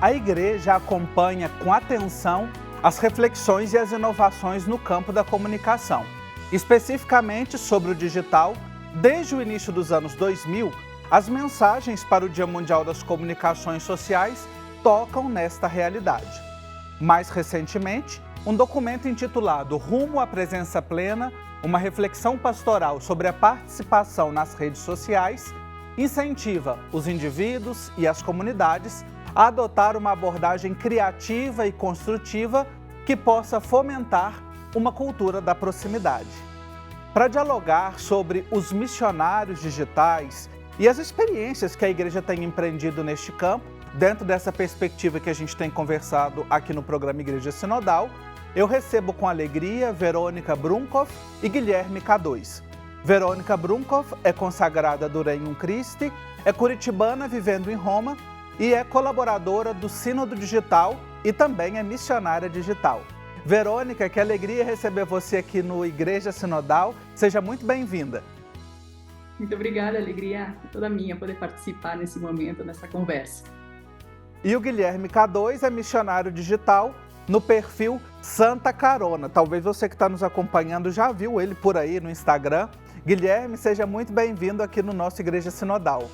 a igreja acompanha com atenção as reflexões e as inovações no campo da comunicação. Especificamente sobre o digital, desde o início dos anos 2000, as mensagens para o Dia Mundial das Comunicações Sociais tocam nesta realidade. Mais recentemente, um documento intitulado Rumo à Presença Plena, uma reflexão pastoral sobre a participação nas redes sociais, incentiva os indivíduos e as comunidades a adotar uma abordagem criativa e construtiva que possa fomentar uma cultura da proximidade. Para dialogar sobre os missionários digitais e as experiências que a igreja tem empreendido neste campo, dentro dessa perspectiva que a gente tem conversado aqui no programa Igreja Sinodal, eu recebo com alegria Verônica Brunkow e Guilherme K2. Verônica Brunkow é consagrada do Regnum Christi, é curitibana vivendo em Roma e é colaboradora do Sínodo Digital e também é missionária digital. Verônica, que alegria receber você aqui no Igreja Sinodal. Seja muito bem-vinda. Muito obrigada, alegria toda minha poder participar nesse momento, nessa conversa. E o Guilherme K2 é missionário digital no perfil Santa Carona. Talvez você que está nos acompanhando já viu ele por aí no Instagram. Guilherme, seja muito bem-vindo aqui no nosso Igreja Sinodal.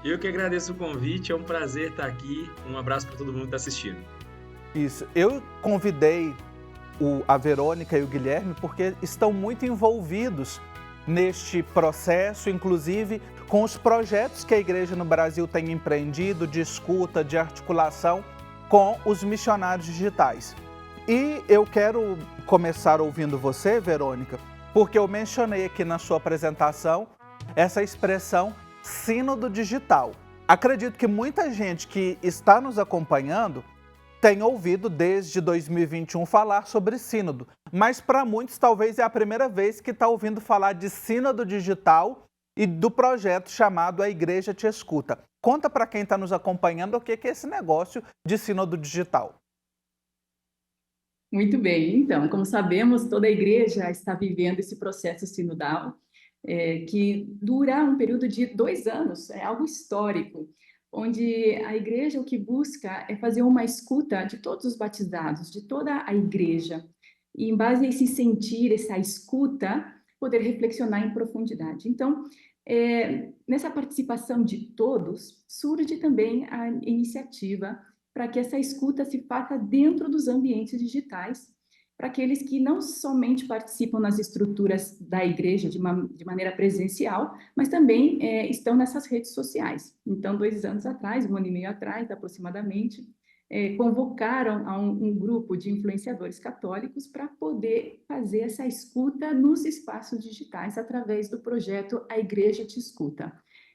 Eu que agradeço o convite, é um prazer estar aqui. Um abraço para todo mundo que está assistindo. Isso, eu convidei a Verônica e o Guilherme porque estão muito envolvidos neste processo, inclusive com os projetos que a igreja no Brasil tem empreendido de escuta, de articulação com os missionários digitais. E eu quero começar ouvindo você, Verônica, porque eu mencionei aqui na sua apresentação essa expressão sínodo digital. Acredito que muita gente que está nos acompanhando tem ouvido desde 2021 falar sobre sínodo, mas para muitos talvez é a primeira vez que está ouvindo falar de sínodo digital e do projeto chamado A Igreja Te Escuta. Conta para quem está nos acompanhando o que é esse negócio de sínodo digital. Muito bem, então, como sabemos, toda a igreja está vivendo esse processo sinodal, que dura um período de 2 anos, é algo histórico, onde a igreja o que busca é fazer uma escuta de todos os batizados, de toda a igreja, e em base a esse sentir, essa escuta, poder reflexionar em profundidade. Então, nessa participação de todos, surge também a iniciativa para que essa escuta se faça dentro dos ambientes digitais, para aqueles que não somente participam nas estruturas da igreja de maneira presencial, mas também estão nessas redes sociais. Então, 2 anos atrás, 1 ano e meio atrás, aproximadamente, convocaram a um grupo de influenciadores católicos para poder fazer essa escuta nos espaços digitais através do projeto A Igreja Te Escuta.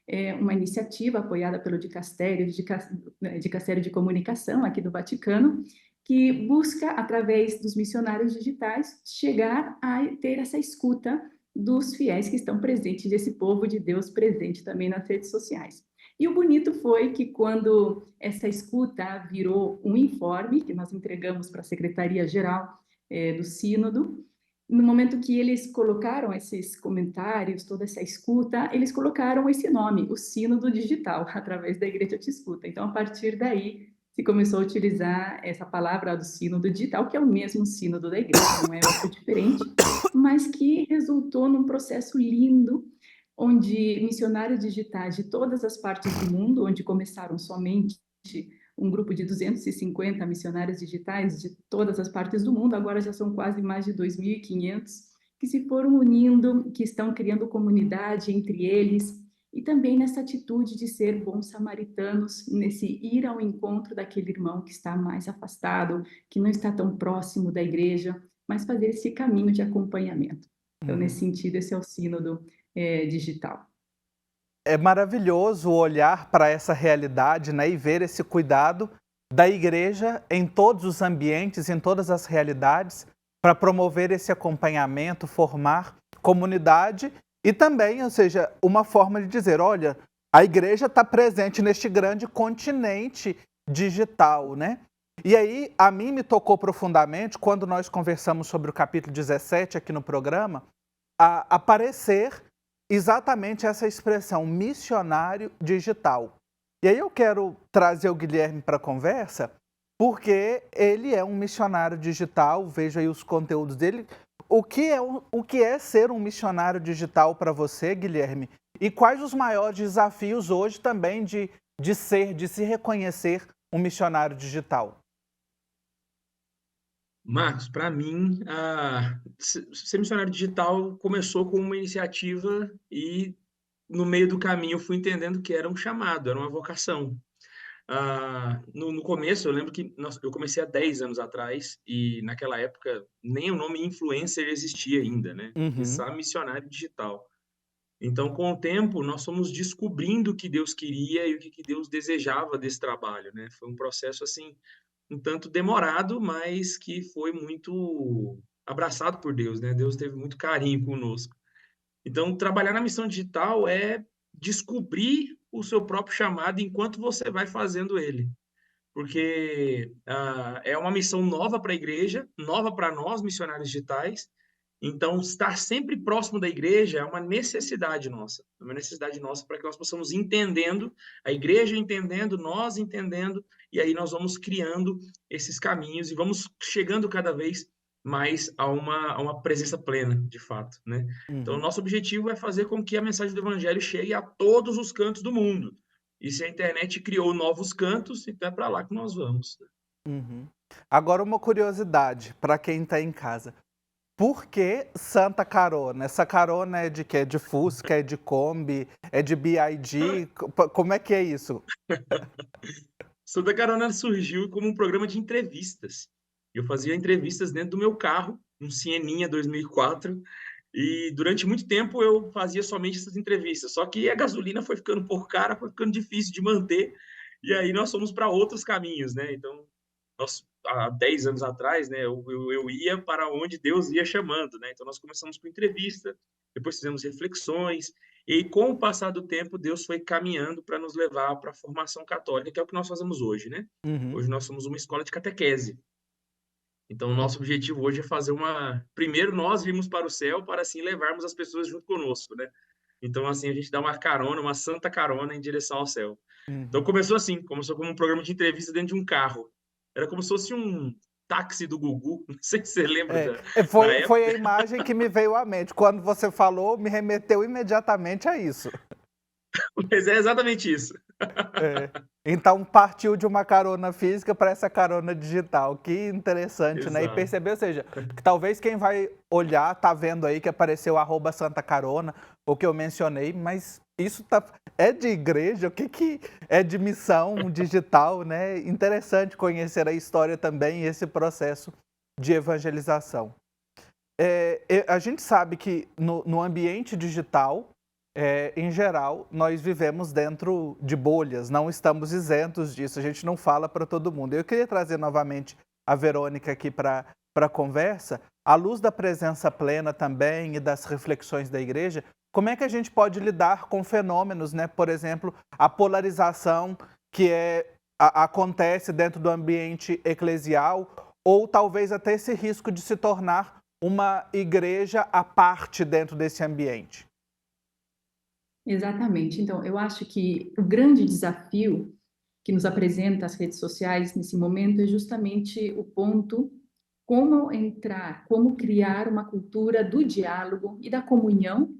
É uma iniciativa apoiada pelo Dicastério de Comunicação aqui do Vaticano, que busca, através dos missionários digitais, chegar a ter essa escuta dos fiéis que estão presentes, desse povo de Deus presente também nas redes sociais. E o bonito foi que quando essa escuta virou um informe, que nós entregamos para a Secretaria-Geral do Sínodo, no momento que eles colocaram esses comentários, toda essa escuta, eles colocaram esse nome, o Sínodo Digital, através da Igreja Te Escuta. Então, a partir daí, se começou a utilizar essa palavra do sínodo digital, que é o mesmo sínodo da igreja, não é algo diferente, mas que resultou num processo lindo, onde missionários digitais de todas as partes do mundo, onde começaram somente um grupo de 250 missionários digitais de todas as partes do mundo, agora já são quase mais de 2.500, que se foram unindo, que estão criando comunidade entre eles, e também nessa atitude de ser bons samaritanos, nesse ir ao encontro daquele irmão que está mais afastado, que não está tão próximo da igreja, mas fazer esse caminho de acompanhamento. Então, nesse sentido, esse é o sínodo digital. É maravilhoso olhar para essa realidade, né, e ver esse cuidado da igreja em todos os ambientes, em todas as realidades, para promover esse acompanhamento, formar comunidade. E também, ou seja, uma forma de dizer, olha, a igreja está presente neste grande continente digital, né? E aí, a mim me tocou profundamente, quando nós conversamos sobre o capítulo 17 aqui no programa, a aparecer exatamente essa expressão, missionário digital. E aí eu quero trazer o Guilherme para a conversa, porque ele é um missionário digital, vejo aí os conteúdos dele. O que é ser um missionário digital para você, Guilherme? E quais os maiores desafios hoje também de se reconhecer um missionário digital? Marcos, para mim, ser missionário digital começou com uma iniciativa e no meio do caminho eu fui entendendo que era um chamado, era uma vocação. No começo, eu lembro que eu comecei há 10 anos atrás e naquela época nem o nome influencer existia ainda, né? Uhum, Quiçá missionário digital. Então, com o tempo, nós fomos descobrindo o que Deus queria e o que Deus desejava desse trabalho, né? Foi um processo assim um tanto demorado, mas que foi muito abraçado por Deus, né? Deus teve muito carinho conosco. Então, trabalhar na missão digital é descobrir o seu próprio chamado enquanto você vai fazendo ele. Porque é uma missão nova para a igreja, nova para nós, missionários digitais. Então, estar sempre próximo da igreja é uma necessidade nossa. É uma necessidade nossa para que nós possamos entendendo, a igreja entendendo, nós entendendo, e aí nós vamos criando esses caminhos e vamos chegando cada vez mais a uma presença plena, de fato, né? Então, o uhum, nosso objetivo é fazer com que a mensagem do evangelho chegue a todos os cantos do mundo. E se a internet criou novos cantos, então é para lá que nós vamos. uhum. Agora uma curiosidade para quem está em casa. Por que Santa Carona? Essa carona é de quê? É de Fusca, é de Kombi, é de BYD? Como é que é isso? Santa Carona surgiu como um programa de entrevistas. Eu fazia entrevistas dentro do meu carro, um Sieninha 2004, e durante muito tempo eu fazia somente essas entrevistas. Só que a gasolina foi ficando um pouco cara, foi ficando difícil de manter, e aí nós fomos para outros caminhos, né? Então, nós, há 10 anos atrás, né, eu ia para onde Deus ia chamando, né? Então, nós começamos com entrevista, depois fizemos reflexões, e aí, com o passar do tempo, Deus foi caminhando para nos levar para a formação católica, que é o que nós fazemos hoje, né? Uhum. Hoje nós somos uma escola de catequese. Então, o nosso objetivo hoje é fazer uma. Primeiro, nós virmos para o céu para assim levarmos as pessoas junto conosco, né? Então, assim, a gente dá uma carona, uma santa carona em direção ao céu. Então, Uhum. começou assim, começou como um programa de entrevista dentro de um carro. Era como se fosse um táxi do Gugu, não sei se você lembra da Foi época. a imagem que me veio à mente. Quando você falou, me remeteu imediatamente a isso. Mas é exatamente isso. É. Então partiu de uma carona física para essa carona digital. Que interessante, né? E Exato. perceber, ou seja, que talvez quem vai olhar tá vendo aí que apareceu @Santa Carona, o que eu mencionei, mas isso é de igreja, o que é de missão digital, né? Interessante conhecer a história também e esse processo de evangelização. A gente sabe que no ambiente digital, em geral, nós vivemos dentro de bolhas, não estamos isentos disso, a gente não fala para todo mundo. Eu queria trazer novamente a Verônica aqui para a conversa, à luz da presença plena também e das reflexões da igreja, como é que a gente pode lidar com fenômenos, né? Por exemplo, a polarização que acontece dentro do ambiente eclesial, ou talvez até esse risco de se tornar uma igreja à parte dentro desse ambiente. Exatamente. Então, eu acho que o grande desafio que nos apresenta as redes sociais nesse momento é justamente o ponto como entrar, como criar uma cultura do diálogo e da comunhão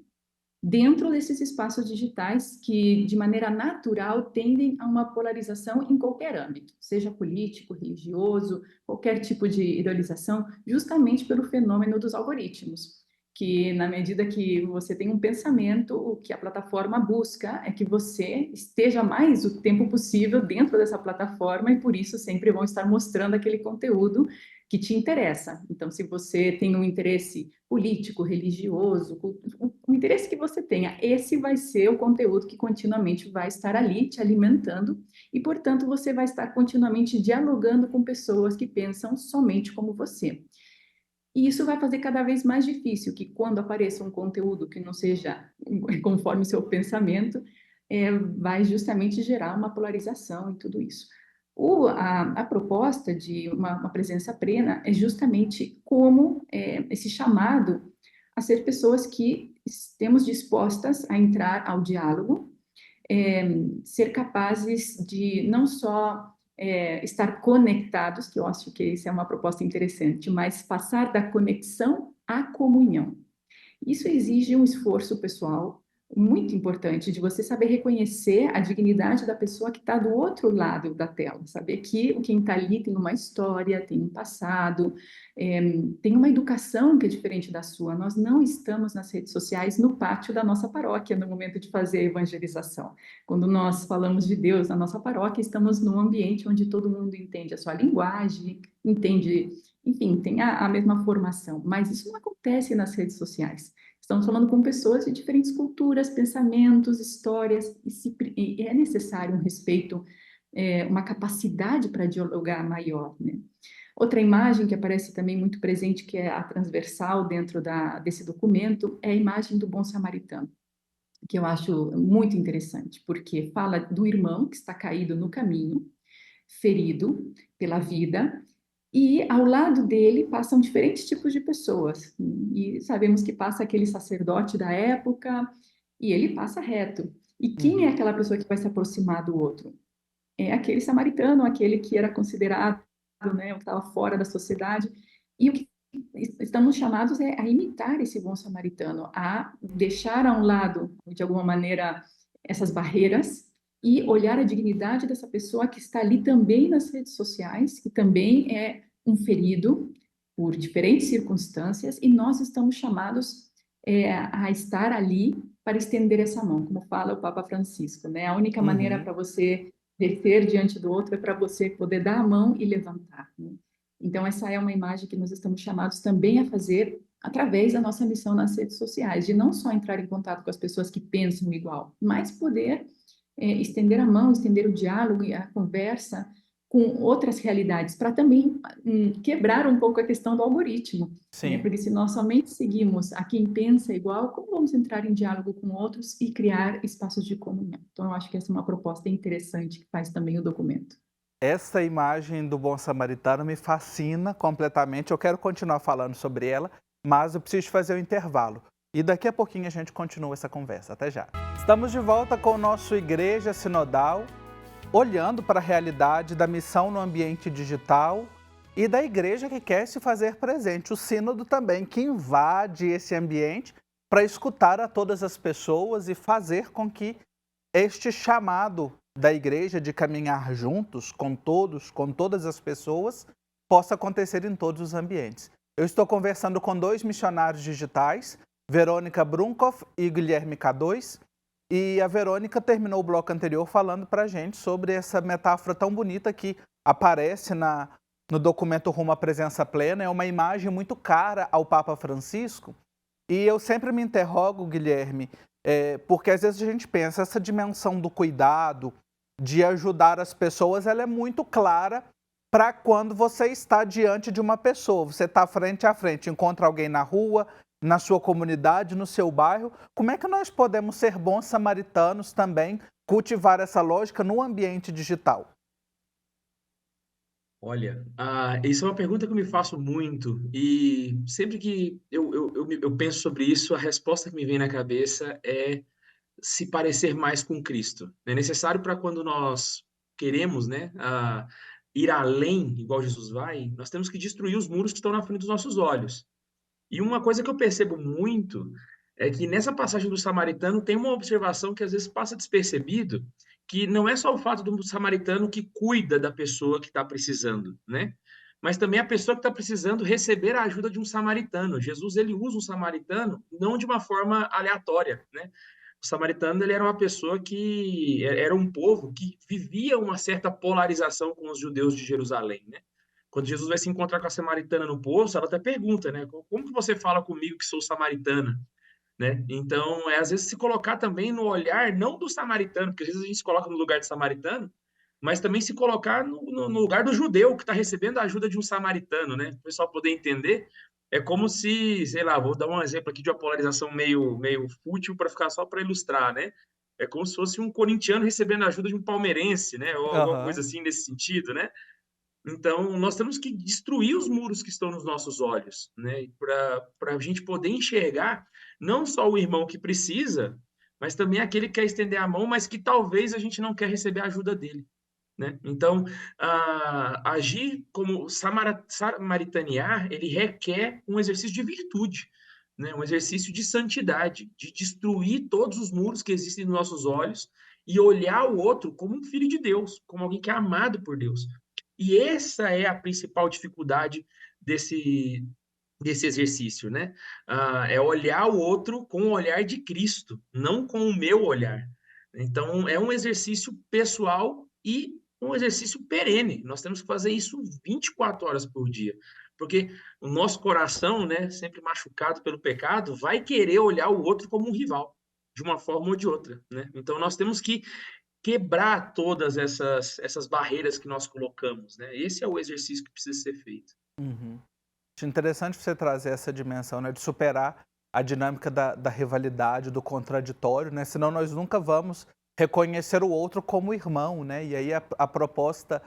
dentro desses espaços digitais que, de maneira natural, tendem a uma polarização em qualquer âmbito, seja político, religioso, qualquer tipo de idealização, justamente pelo fenômeno dos algoritmos, que na medida que você tem um pensamento, o que a plataforma busca é que você esteja mais o tempo possível dentro dessa plataforma e por isso sempre vão estar mostrando aquele conteúdo que te interessa. Então, se você tem um interesse político, religioso, o interesse que você tenha, esse vai ser o conteúdo que continuamente vai estar ali te alimentando e, portanto, você vai estar continuamente dialogando com pessoas que pensam somente como você. E isso vai fazer cada vez mais difícil que quando apareça um conteúdo que não seja conforme o seu pensamento, vai justamente gerar uma polarização e tudo isso. A proposta de uma presença plena é justamente como esse chamado a ser pessoas que estemos dispostas a entrar ao diálogo, ser capazes de não só estar conectados, que eu acho que isso é uma proposta interessante, mas passar da conexão à comunhão. Isso exige um esforço pessoal muito importante de você saber reconhecer a dignidade da pessoa que está do outro lado da tela, saber que quem está ali tem uma história, tem um passado, tem uma educação que é diferente da sua. Nós não estamos nas redes sociais no pátio da nossa paróquia no momento de fazer a evangelização. Quando nós falamos de Deus na nossa paróquia, estamos num ambiente onde todo mundo entende a sua linguagem, entende, enfim, tem a mesma formação, mas isso não acontece nas redes sociais. Estamos falando com pessoas de diferentes culturas, pensamentos, histórias, e é necessário um respeito, uma capacidade para dialogar maior, né? Outra imagem que aparece também muito presente, que é a transversal dentro desse documento, é a imagem do bom samaritano, que eu acho muito interessante, porque fala do irmão que está caído no caminho, ferido pela vida, e ao lado dele passam diferentes tipos de pessoas. E sabemos que passa aquele sacerdote da época e ele passa reto. E quem é aquela pessoa que vai se aproximar do outro? É aquele samaritano, aquele que era considerado, né, que estava fora da sociedade. E o que estamos chamados é a imitar esse bom samaritano, a deixar a um lado, de alguma maneira, essas barreiras e olhar a dignidade dessa pessoa que está ali também nas redes sociais, que também é um ferido por diferentes circunstâncias, e nós estamos chamados a estar ali para estender essa mão, como fala o Papa Francisco, né? A única maneira para você descer diante do outro é para você poder dar a mão e levantar, né? Então, essa é uma imagem que nós estamos chamados também a fazer através da nossa missão nas redes sociais, de não só entrar em contato com as pessoas que pensam igual, mas poder estender a mão, estender o diálogo e a conversa com outras realidades, para também quebrar um pouco a questão do algoritmo. Né? Porque se nós somente seguimos a quem pensa igual, como vamos entrar em diálogo com outros e criar espaços de comunhão? Então, eu acho que essa é uma proposta interessante que faz também o documento. Essa imagem do bom samaritano me fascina completamente. Eu quero continuar falando sobre ela, mas eu preciso fazer um intervalo. E daqui a pouquinho a gente continua essa conversa. Até já. Estamos de volta com o nosso Igreja Sinodal, olhando para a realidade da missão no ambiente digital e da igreja que quer se fazer presente. O sínodo também, que invade esse ambiente para escutar a todas as pessoas e fazer com que este chamado da igreja de caminhar juntos com todos, com todas as pessoas, possa acontecer em todos os ambientes. Eu estou conversando com dois missionários digitais, Verônica Brunkoff e Guilherme K2, e a Verônica terminou o bloco anterior falando para a gente sobre essa metáfora tão bonita que aparece no documento Rumo à Presença Plena. É uma imagem muito cara ao Papa Francisco, e eu sempre me interrogo, Guilherme, porque às vezes a gente pensa, essa dimensão do cuidado, de ajudar as pessoas, ela é muito clara para quando você está diante de uma pessoa, você está frente a frente, encontra alguém na rua, na sua comunidade, no seu bairro. Como é que nós podemos ser bons samaritanos também, cultivar essa lógica no ambiente digital? Olha, isso é uma pergunta que eu me faço muito, e sempre que eu penso sobre isso, a resposta que me vem na cabeça é se parecer mais com Cristo. É necessário para quando nós queremos, né, ir além, igual Jesus vai, nós temos que destruir os muros que estão na frente dos nossos olhos. E uma coisa que eu percebo muito é que nessa passagem do samaritano tem uma observação que às vezes passa despercebido, que não é só o fato do samaritano que cuida da pessoa que está precisando, né? Mas também a pessoa que está precisando receber a ajuda de um samaritano. Jesus, ele usa um samaritano não de uma forma aleatória, né? O samaritano, ele era uma pessoa que era um povo que vivia uma certa polarização com os judeus de Jerusalém, né? Quando Jesus vai se encontrar com a samaritana no poço, ela até pergunta, né? Como que você fala comigo que sou samaritana? Né? Então, às vezes se colocar também no olhar, não do samaritano, porque às vezes a gente se coloca no lugar de samaritano, mas também se colocar no lugar do judeu que está recebendo a ajuda de um samaritano, né? O pessoal poder entender. É como se, sei lá, vou dar um exemplo aqui de uma polarização meio fútil para ficar só para ilustrar, né? É como se fosse um corintiano recebendo a ajuda de um palmeirense, né? Ou alguma coisa assim nesse sentido, né? Então, nós temos que destruir os muros que estão nos nossos olhos, né? Para a gente poder enxergar não só o irmão que precisa, mas também aquele que quer estender a mão, mas que talvez a gente não quer receber a ajuda dele, né? Então, agir como samaritanear, ele requer um exercício de virtude, né? Um exercício de santidade, de destruir todos os muros que existem nos nossos olhos e olhar o outro como um filho de Deus, como alguém que é amado por Deus. E essa é a principal dificuldade desse, desse exercício, né? É olhar o outro com o olhar de Cristo, não com o meu olhar. Então, é um exercício pessoal e um exercício perene. Nós temos que fazer isso 24 horas por dia, porque o nosso coração, né, sempre machucado pelo pecado, vai querer olhar o outro como um rival, de uma forma ou de outra, né? Então, nós temos que quebrar todas essas barreiras que nós colocamos, né? Esse é o exercício que precisa ser feito. Uhum. Acho interessante você trazer essa dimensão, né, de superar a dinâmica da rivalidade, do contraditório, né? Senão nós nunca vamos reconhecer o outro como irmão, né? E aí a proposta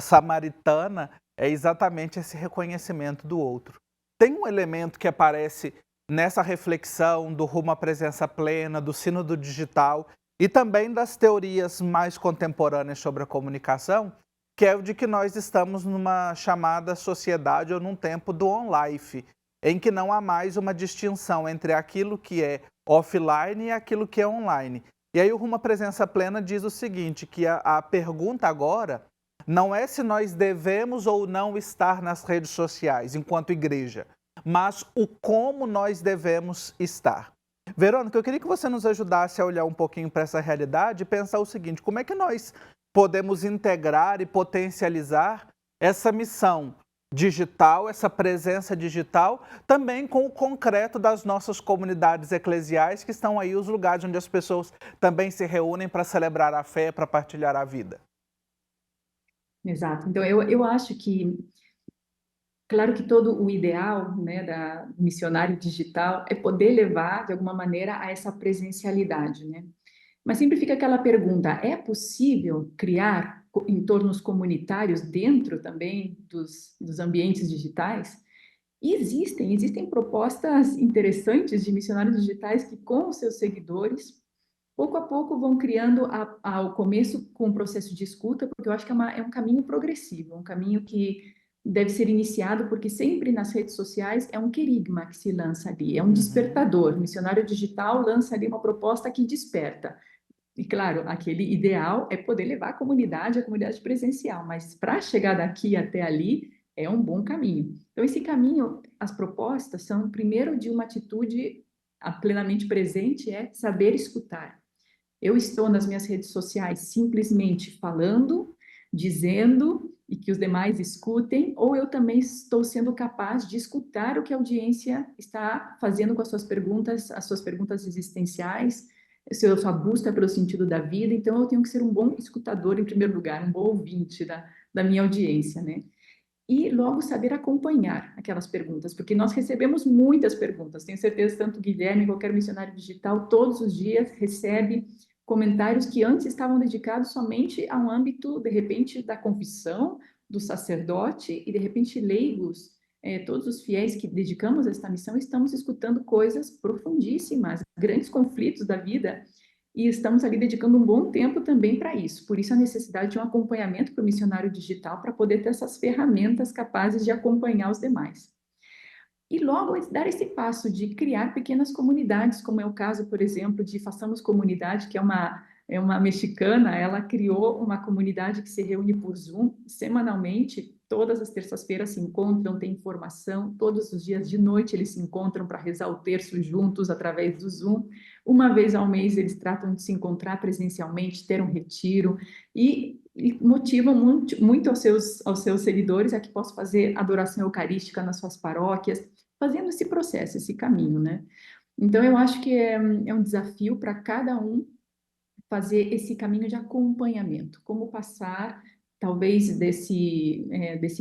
samaritana é exatamente esse reconhecimento do outro. Tem um elemento que aparece nessa reflexão do rumo à presença plena, do sínodo digital e também das teorias mais contemporâneas sobre a comunicação, que é o de que nós estamos numa chamada sociedade ou num tempo do on-life, em que não há mais uma distinção entre aquilo que é offline e aquilo que é online. E aí o Rumo à Presença Plena diz o seguinte, que a pergunta agora não é se nós devemos ou não estar nas redes sociais enquanto igreja, mas o como nós devemos estar. Verônica, eu queria que você nos ajudasse a olhar um pouquinho para essa realidade e pensar o seguinte, como é que nós podemos integrar e potencializar essa missão digital, essa presença digital, também com o concreto das nossas comunidades eclesiais, que estão aí os lugares onde as pessoas também se reúnem para celebrar a fé, para partilhar a vida. Exato. Então, eu acho que, claro que todo o ideal, né, do missionário digital é poder levar, de alguma maneira, a essa presencialidade, né? Mas sempre fica aquela pergunta: é possível criar entornos comunitários dentro também dos ambientes digitais? E existem propostas interessantes de missionários digitais que, com os seus seguidores, pouco a pouco vão criando ao começo com um processo de escuta, porque eu acho que é um caminho progressivo, um caminho que deve ser iniciado, porque sempre nas redes sociais é um querigma que se lança ali, é um despertador. O missionário digital lança ali uma proposta que desperta. E claro, aquele ideal é poder levar a comunidade presencial, mas para chegar daqui até ali é um bom caminho. Então, esse caminho, as propostas são, primeiro, de uma atitude plenamente presente, é saber escutar. Eu estou nas minhas redes sociais simplesmente falando, dizendo e que os demais escutem, ou eu também estou sendo capaz de escutar o que a audiência está fazendo com as suas perguntas existenciais, sua busca pelo sentido da vida. Então, eu tenho que ser um bom escutador, em primeiro lugar, um bom ouvinte da minha audiência, né? E logo saber acompanhar aquelas perguntas, porque nós recebemos muitas perguntas. Tenho certeza, tanto o Guilherme, qualquer missionário digital, todos os dias recebe comentários que antes estavam dedicados somente a um âmbito, de repente, da confissão, do sacerdote, e de repente leigos, todos os fiéis que dedicamos a esta missão, estamos escutando coisas profundíssimas, grandes conflitos da vida, e estamos ali dedicando um bom tempo também para isso. Por isso a necessidade de um acompanhamento para o missionário digital, para poder ter essas ferramentas capazes de acompanhar os demais. E logo dar esse passo de criar pequenas comunidades, como é o caso, por exemplo, de Façamos Comunidade, que é uma mexicana. Ela criou uma comunidade que se reúne por Zoom semanalmente, todas as terças-feiras se encontram, tem informação, todos os dias de noite eles se encontram para rezar o terço juntos através do Zoom. Uma vez ao mês eles tratam de se encontrar presencialmente, ter um retiro e motivam muito aos seus seguidores a que possam fazer adoração eucarística nas suas paróquias, fazendo esse processo, esse caminho, né? Então, eu acho que é um desafio para cada um fazer esse caminho de acompanhamento, como passar, talvez, desse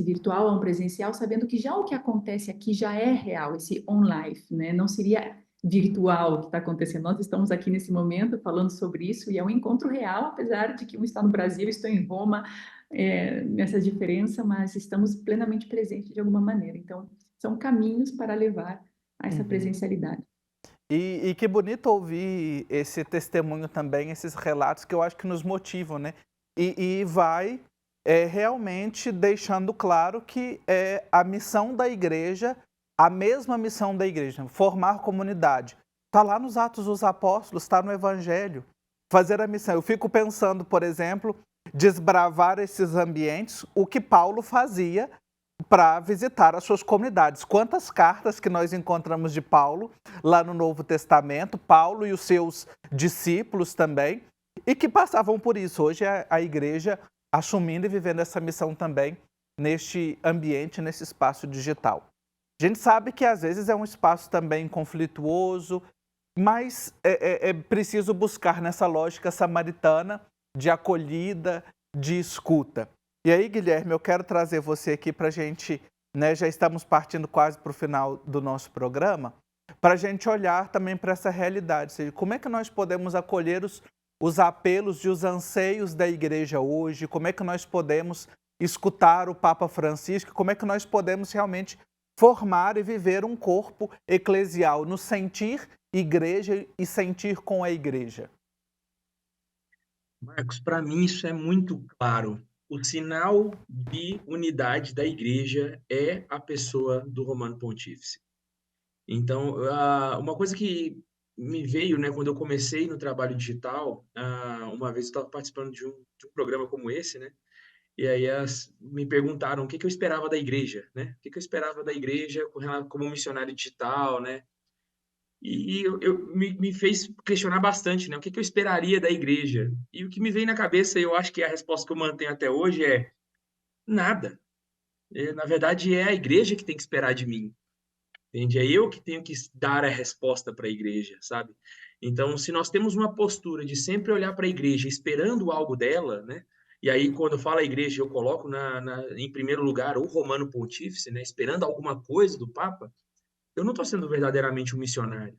virtual a um presencial, sabendo que já o que acontece aqui já é real, esse on-life, né? Não seria virtual o que está acontecendo. Nós estamos aqui nesse momento falando sobre isso e é um encontro real, apesar de que um está no Brasil, estou em Roma, nessa diferença, mas estamos plenamente presentes de alguma maneira. Então, são caminhos para levar a essa presencialidade. E que bonito ouvir esse testemunho também, esses relatos que eu acho que nos motivam, né? E vai realmente deixando claro que é a missão da igreja, a mesma missão da igreja, formar comunidade. Está lá nos Atos dos Apóstolos, está no Evangelho, fazer a missão. Eu fico pensando, por exemplo, desbravar esses ambientes, o que Paulo fazia para visitar as suas comunidades. Quantas cartas que nós encontramos de Paulo lá no Novo Testamento, Paulo e os seus discípulos também, e que passavam por isso. Hoje a igreja assumindo e vivendo essa missão também neste ambiente, nesse espaço digital. A gente sabe que às vezes é um espaço também conflituoso, mas é preciso buscar nessa lógica samaritana de acolhida, de escuta. E aí, Guilherme, eu quero trazer você aqui para a gente, né, já estamos partindo quase para o final do nosso programa, para a gente olhar também para essa realidade. Ou seja, como é que nós podemos acolher os apelos e os anseios da igreja hoje? Como é que nós podemos escutar o Papa Francisco? Como é que nós podemos realmente formar e viver um corpo eclesial no sentir igreja e sentir com a igreja? Marcos, para mim isso é muito claro. O sinal de unidade da igreja é a pessoa do Romano Pontífice. Então, uma coisa que me veio, né, quando eu comecei no trabalho digital, uma vez eu estava participando de um programa como esse, né, e aí me perguntaram o que eu esperava da igreja, né, o que eu esperava da igreja como missionário digital, né, e me fez questionar bastante, né, o que eu esperaria da igreja. E o que me veio na cabeça, e eu acho que é a resposta que eu mantenho até hoje, é nada. Na verdade, é a igreja que tem que esperar de mim. Entende? É eu que tenho que dar a resposta para a igreja, sabe? Então, se nós temos uma postura de sempre olhar para a igreja esperando algo dela, né? E aí, quando eu falo a igreja, eu coloco em primeiro lugar o Romano Pontífice, né? Esperando alguma coisa do Papa, eu não estou sendo verdadeiramente um missionário,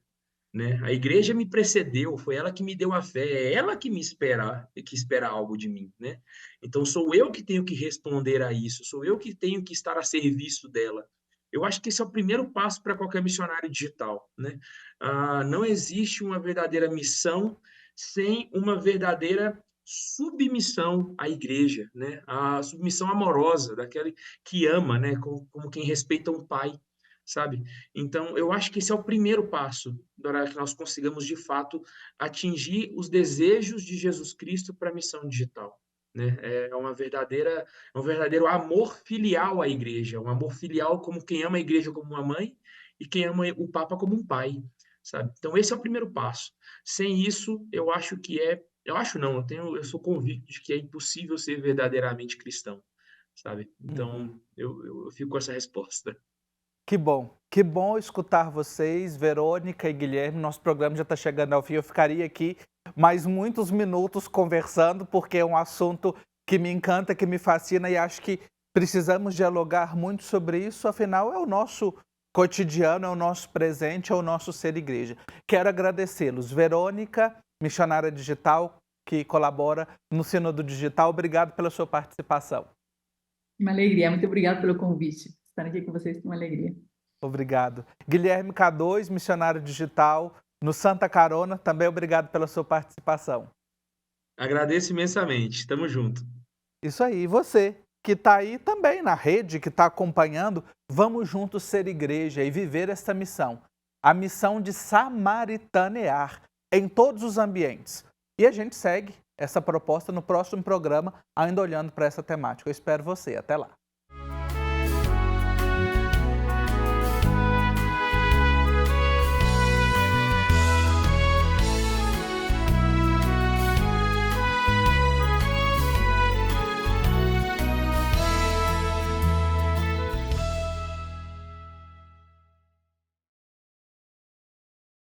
né? A igreja me precedeu, foi ela que me deu a fé, é ela que espera algo de mim, né? Então, sou eu que tenho que responder a isso, sou eu que tenho que estar a serviço dela. Eu acho que esse é o primeiro passo para qualquer missionário digital, né? Não existe uma verdadeira missão sem uma verdadeira submissão à igreja, né? A submissão amorosa, daquele que ama, né? Como quem respeita um pai, sabe? Então, eu acho que esse é o primeiro passo para que nós consigamos, de fato, atingir os desejos de Jesus Cristo para a missão digital, né? É um verdadeiro amor filial à igreja, um amor filial como quem ama a igreja como uma mãe e quem ama o Papa como um pai, sabe? Então, esse é o primeiro passo. Sem isso, eu acho que eu acho não, eu sou convicto de que é impossível ser verdadeiramente cristão, sabe? Então, eu fico com essa resposta. Que bom escutar vocês, Verônica e Guilherme. Nosso programa já está chegando ao fim. Eu ficaria aqui mais muitos minutos conversando, porque é um assunto que me encanta, que me fascina e acho que precisamos dialogar muito sobre isso. Afinal, é o nosso cotidiano, é o nosso presente, é o nosso ser igreja. Quero agradecê-los. Verônica, missionária digital, que colabora no Sínodo Digital. Obrigado pela sua participação. Uma alegria, muito obrigada pelo convite. Estar aqui com vocês com uma alegria. Obrigado. Guilherme K2, missionário digital no Santa Carona, também obrigado pela sua participação. Agradeço imensamente. Tamo junto. Isso aí. E você, que está aí também na rede, que está acompanhando, vamos juntos ser igreja e viver essa missão. A missão de samaritanear em todos os ambientes. E a gente segue essa proposta no próximo programa, ainda olhando para essa temática. Eu espero você. Até lá.